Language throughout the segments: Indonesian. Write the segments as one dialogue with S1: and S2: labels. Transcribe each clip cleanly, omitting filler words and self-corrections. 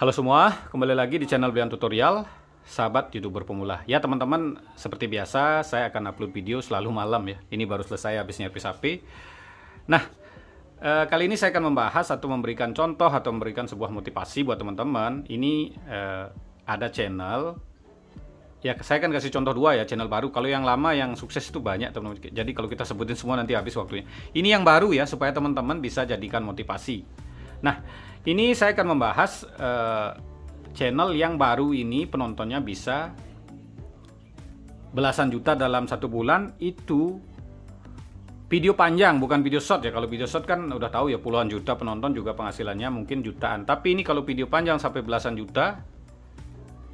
S1: Halo semua, kembali lagi di channel Brian Tutorial, sahabat YouTuber pemula. Ya teman-teman, seperti biasa saya akan upload video selalu malam ya. Ini baru selesai habis nyapis HP. Nah, kali ini saya akan membahas atau memberikan contoh atau memberikan sebuah motivasi buat teman-teman. Ini ada channel, ya saya akan kasih contoh dua ya, channel baru. Kalau yang lama yang sukses itu banyak teman-teman. Jadi kalau kita sebutin semua nanti habis waktunya. Ini yang baru ya, supaya teman-teman bisa jadikan motivasi. Nah, ini saya akan membahas channel yang baru ini penontonnya bisa belasan juta dalam satu bulan. Itu video panjang, bukan video short ya. Kalau video short kan udah tahu ya, puluhan juta penonton juga penghasilannya mungkin jutaan. Tapi ini kalau video panjang sampai belasan juta,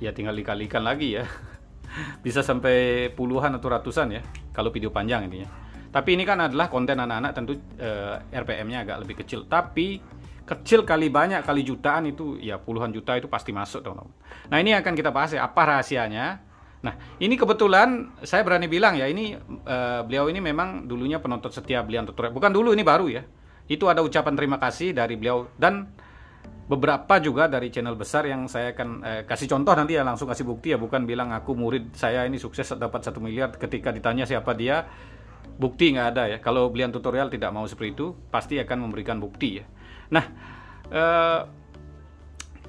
S1: ya tinggal dikalikan lagi ya. Bisa sampai puluhan atau ratusan ya kalau video panjang intinya. Tapi ini kan adalah konten anak-anak, tentu RPM-nya agak lebih kecil. Tapi kecil kali banyak kali jutaan itu ya puluhan juta itu pasti masuk teman-teman. Nah ini akan kita bahas ya, apa rahasianya. Nah ini kebetulan saya berani bilang ya, ini beliau ini memang dulunya penonton setia Brian Tutorial. Bukan dulu, ini baru ya. Itu ada ucapan terima kasih dari beliau dan beberapa juga dari channel besar yang saya akan kasih contoh nanti ya, langsung kasih bukti ya. Bukan bilang aku murid saya ini sukses dapat 1 miliar, ketika ditanya siapa dia, bukti nggak ada ya. Kalau Brian Tutorial tidak mau seperti itu, pasti akan memberikan bukti ya. Nah,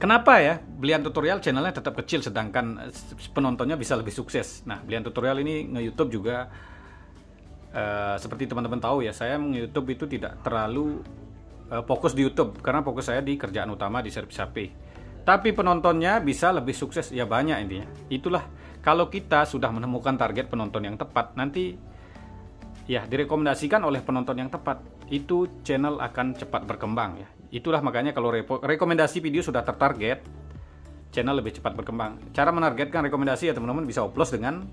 S1: kenapa ya Brian Tutorial channelnya tetap kecil sedangkan penontonnya bisa lebih sukses? Nah, Brian Tutorial ini nge-YouTube juga seperti teman-teman tahu ya, saya nge-YouTube itu tidak terlalu fokus di YouTube karena fokus saya di kerjaan utama di servis HP. Tapi penontonnya bisa lebih sukses ya, banyak intinya. Itulah kalau kita sudah menemukan target penonton yang tepat, nanti ya direkomendasikan oleh penonton yang tepat, itu channel akan cepat berkembang ya. Itulah makanya kalau rekomendasi video sudah tertarget, channel lebih cepat berkembang. Cara menargetkan rekomendasi ya teman-teman, bisa oplos dengan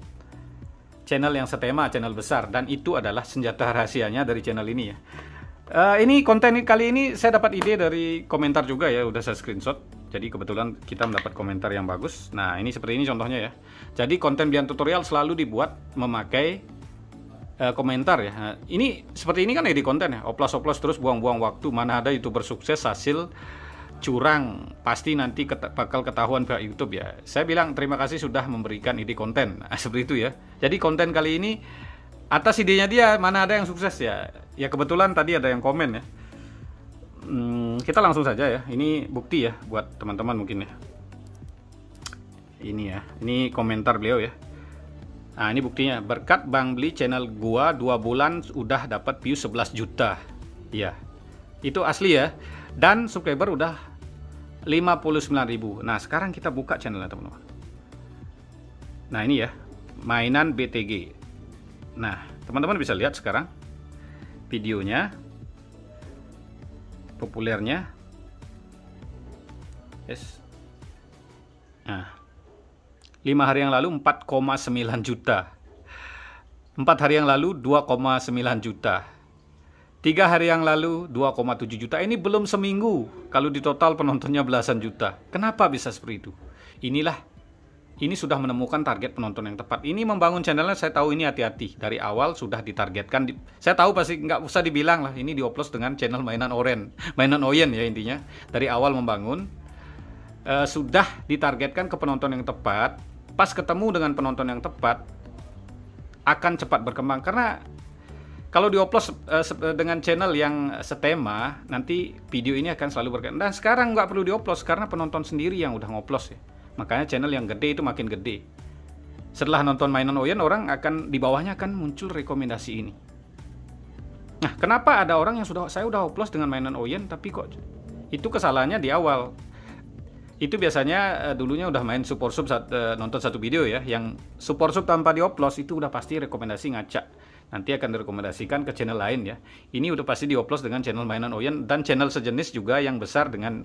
S1: channel yang setema, channel besar, dan itu adalah senjata rahasianya dari channel ini ya. Ini konten kali ini saya dapat ide dari komentar juga ya, udah saya screenshot. Jadi kebetulan kita mendapat komentar yang bagus. Nah ini seperti ini contohnya ya. Jadi konten Brian Tutorial selalu dibuat memakai komentar ya. Nah, ini seperti ini kan edit konten ya, oplos-oplos terus buang-buang waktu. Mana ada YouTuber sukses hasil curang, pasti nanti bakal ketahuan pihak YouTube ya. Saya bilang terima kasih sudah memberikan ide konten. Nah, seperti itu ya. Jadi konten kali ini atas idenya dia, mana ada yang sukses ya. Ya kebetulan tadi ada yang komen ya. Kita langsung saja ya. Ini bukti ya buat teman-teman mungkin ya. Ini ya. Ini komentar beliau ya. Nah ini buktinya, berkat Bang Bli channel gua 2 bulan udah dapat view 11 juta. Iya, itu asli ya. Dan subscriber udah 59.000. Nah sekarang kita buka channelnya teman-teman. Nah ini ya, mainan BTG. Nah teman-teman bisa lihat sekarang videonya, populernya. Yes. Nah 5 hari yang lalu 4,9 juta. 4 hari yang lalu 2,9 juta. 3 hari yang lalu 2,7 juta. Ini belum seminggu kalau di total penontonnya belasan juta. Kenapa bisa seperti itu? Ini sudah menemukan target penonton yang tepat. Ini membangun channelnya, saya tahu ini hati-hati. Dari awal sudah ditargetkan. Saya tahu pasti nggak usah dibilang lah. Ini dioplos dengan channel mainan Oyen ya intinya. Dari awal membangun sudah ditargetkan ke penonton yang tepat. Pas ketemu dengan penonton yang tepat, akan cepat berkembang. Karena kalau dioplos dengan channel yang setema, nanti video ini akan selalu berkembang. Dan sekarang nggak perlu dioplos karena penonton sendiri yang udah ngoplos ya. Makanya channel yang gede itu makin gede. Setelah nonton mainan Oyen, orang akan di bawahnya akan muncul rekomendasi ini. Nah, kenapa ada orang yang saya udah oplos dengan mainan Oyen tapi kok itu kesalahannya di awal? Itu biasanya dulunya udah main Super Sub nonton satu video ya, yang Super Sub tanpa dioplos itu udah pasti rekomendasi ngacak. Nanti akan direkomendasikan ke channel lain ya. Ini udah pasti dioplos dengan channel mainan Oyen dan channel sejenis juga yang besar dengan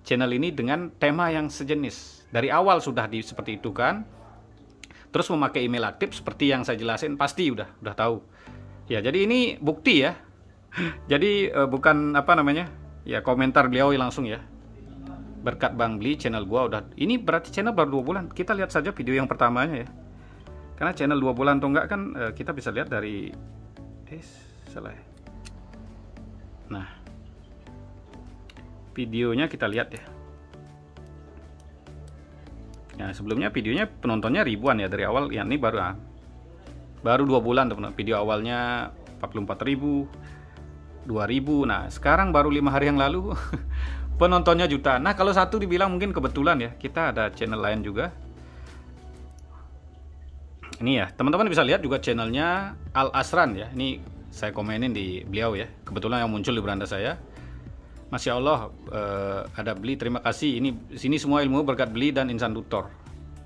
S1: channel ini dengan tema yang sejenis. Dari awal sudah seperti itu kan. Terus memakai email aktif seperti yang saya jelasin, pasti udah tahu. Ya, jadi ini bukti ya. Jadi bukan apa namanya? Ya komentar beliau langsung ya. Berkat Bang Bli channel gua udah, ini berarti channel baru 2 bulan. Kita lihat saja video yang pertamanya ya. Karena channel 2 bulan atau enggak kan kita bisa lihat dari salah. Nah, videonya kita lihat ya. Nah, sebelumnya videonya penontonnya ribuan ya dari awal. Ya ini baru 2 bulan teman-teman. Video awalnya 44.000, 2.000. Nah, sekarang baru 5 hari yang lalu penontonnya jutaan. Nah, kalau satu dibilang mungkin kebetulan ya. Kita ada channel lain juga. Ini ya, teman-teman bisa lihat juga channelnya Al Asran ya. Ini saya komenin di beliau ya. Kebetulan yang muncul di beranda saya. Masya Allah, ada Beli, terima kasih. Sini semua ilmu berkat Beli dan Insan Tutor.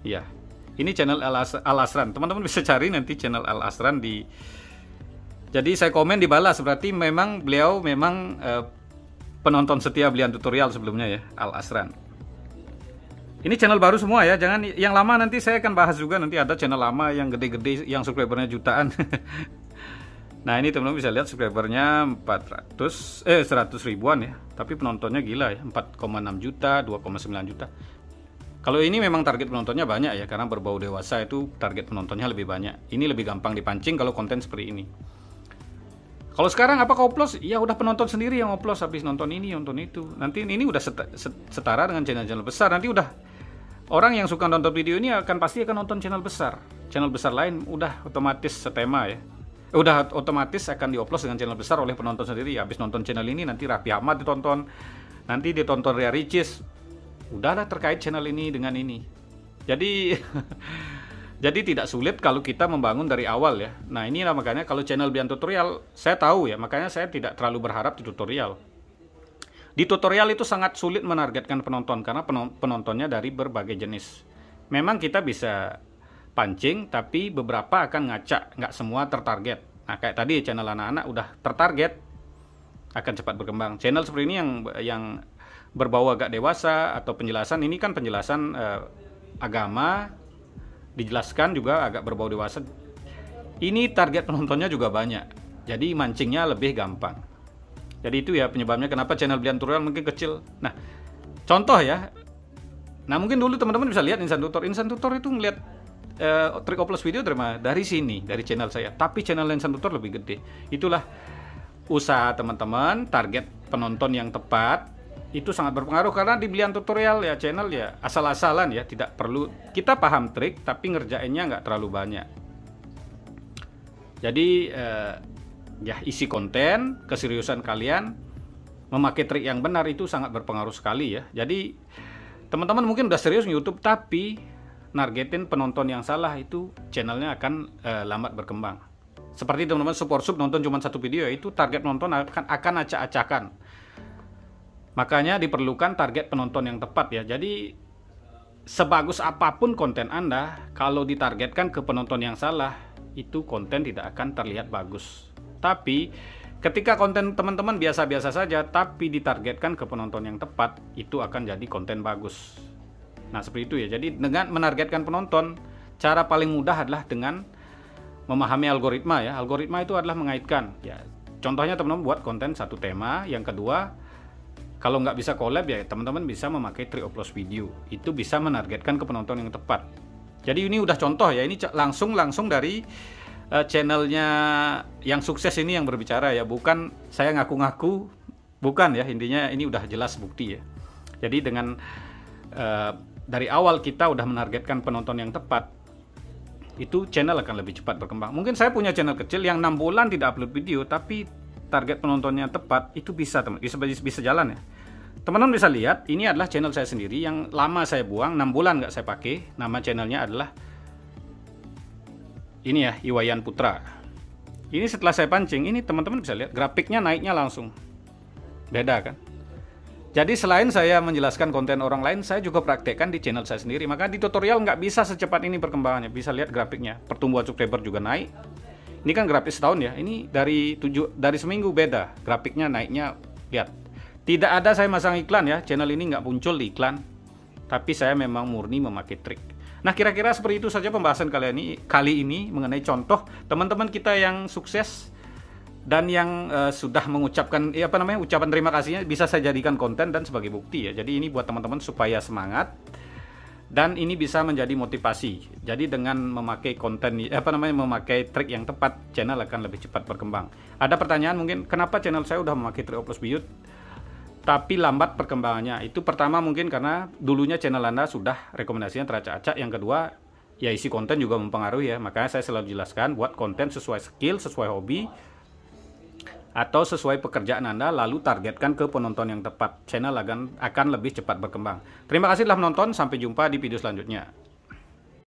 S1: Iya, ini channel Al Asran. Teman-teman bisa cari nanti channel Al Asran di. Jadi saya komen dibalas. Berarti memang beliau memang penonton setia Belian Tutorial sebelumnya ya, Al Asran. Ini channel baru semua ya. Jangan yang lama, nanti saya akan bahas juga. Nanti ada channel lama yang gede-gede, yang subscribernya jutaan. Nah, ini teman-teman bisa lihat subscribernya 100 ribuan ya. Tapi penontonnya gila ya, 4,6 juta, 2,9 juta. Kalau ini memang target penontonnya banyak ya, karena berbau dewasa itu target penontonnya lebih banyak. Ini lebih gampang dipancing kalau konten seperti ini. Kalau sekarang apa kau upload? Ya udah penonton sendiri yang upload, habis nonton ini, nonton itu. Nanti ini udah setara dengan channel-channel besar. Nanti udah orang yang suka nonton video ini pasti akan nonton channel besar. Channel besar lain udah otomatis setema ya. Udah otomatis akan diupload dengan channel besar oleh penonton sendiri. Habis nonton channel ini nanti Raffi Ahmad ditonton, nanti ditonton Ria Ricis. Udahlah terkait channel ini dengan ini. Jadi jadi tidak sulit kalau kita membangun dari awal ya. Nah, ini makanya kalau channel Belian Tutorial saya tahu ya, makanya saya tidak terlalu berharap di tutorial. Di tutorial itu sangat sulit menargetkan penonton karena penontonnya dari berbagai jenis. Memang kita bisa pancing, tapi beberapa akan ngacak, nggak semua tertarget. Nah, kayak tadi channel anak-anak udah tertarget, akan cepat berkembang. Channel seperti ini yang berbau agak dewasa atau penjelasan, ini kan penjelasan agama, dijelaskan juga agak berbau dewasa. Ini target penontonnya juga banyak, jadi mancingnya lebih gampang. Jadi itu ya penyebabnya kenapa channel Belian Tutorial mungkin kecil. Nah, contoh ya. Nah, mungkin dulu teman-teman bisa lihat Insan Tutor. Insan Tutor itu ngeliat trik upload video dari sini, dari channel saya. Tapi channel Insan Tutor lebih gede. Itulah usaha teman-teman, target penonton yang tepat itu sangat berpengaruh, karena di Belian Tutorial ya channel ya asal-asalan ya, tidak perlu kita paham trik tapi ngerjainnya nggak terlalu banyak. Jadi ya isi konten, keseriusan kalian memakai trik yang benar itu sangat berpengaruh sekali ya. Jadi teman-teman mungkin udah serius YouTube tapi nargetin penonton yang salah, itu channelnya akan lambat berkembang. Seperti teman-teman support sub nonton cuma satu video, itu target penonton akan acak-acakan. Makanya diperlukan target penonton yang tepat ya. Jadi sebagus apapun konten Anda, kalau ditargetkan ke penonton yang salah, itu konten tidak akan terlihat bagus. Tapi ketika konten teman-teman biasa-biasa saja tapi ditargetkan ke penonton yang tepat, itu akan jadi konten bagus. Nah, seperti itu ya. Jadi dengan menargetkan penonton, cara paling mudah adalah dengan memahami algoritma ya. Algoritma itu adalah mengaitkan ya. Contohnya teman-teman buat konten satu tema. Yang kedua, kalau nggak bisa collab ya teman-teman bisa memakai trik upload video. Itu bisa menargetkan ke penonton yang tepat. Jadi ini udah contoh ya. Ini langsung dari channelnya yang sukses ini yang berbicara ya. Bukan saya ngaku-ngaku, bukan ya. Intinya ini udah jelas bukti ya. Jadi dengan dari awal kita udah menargetkan penonton yang tepat, itu channel akan lebih cepat berkembang. Mungkin saya punya channel kecil yang 6 bulan tidak upload video, tapi target penontonnya tepat, itu bisa jalan ya. Teman-teman bisa lihat, ini adalah channel saya sendiri yang lama saya buang, 6 bulan nggak saya pakai. Nama channelnya adalah ini ya, Iwayan Putra. Ini setelah saya pancing, ini teman-teman bisa lihat grafiknya naiknya langsung. Beda kan? Jadi selain saya menjelaskan konten orang lain, saya juga praktekkan di channel saya sendiri. Maka di tutorial nggak bisa secepat ini perkembangannya. Bisa lihat grafiknya, pertumbuhan subscriber juga naik. Ini kan grafik setahun ya. Ini dari seminggu beda. Grafiknya naiknya, lihat. Tidak ada saya masang iklan ya. Channel ini nggak muncul di iklan. Tapi saya memang murni memakai trik. Nah, kira-kira seperti itu saja pembahasan kali ini mengenai contoh teman-teman kita yang sukses dan yang sudah mengucapkan ucapan terima kasihnya bisa saya jadikan konten dan sebagai bukti ya. Jadi ini buat teman-teman supaya semangat dan ini bisa menjadi motivasi. Jadi dengan memakai memakai trik yang tepat, channel akan lebih cepat berkembang. Ada pertanyaan mungkin, kenapa channel saya udah memakai trik upload video tapi lambat perkembangannya. Itu pertama mungkin karena dulunya channel Anda sudah rekomendasinya teracak-acak. Yang kedua, ya isi konten juga mempengaruhi ya. Makanya saya selalu jelaskan, buat konten sesuai skill, sesuai hobi, atau sesuai pekerjaan Anda, lalu targetkan ke penonton yang tepat. Channel akan lebih cepat berkembang. Terima kasih telah menonton, sampai jumpa di video selanjutnya.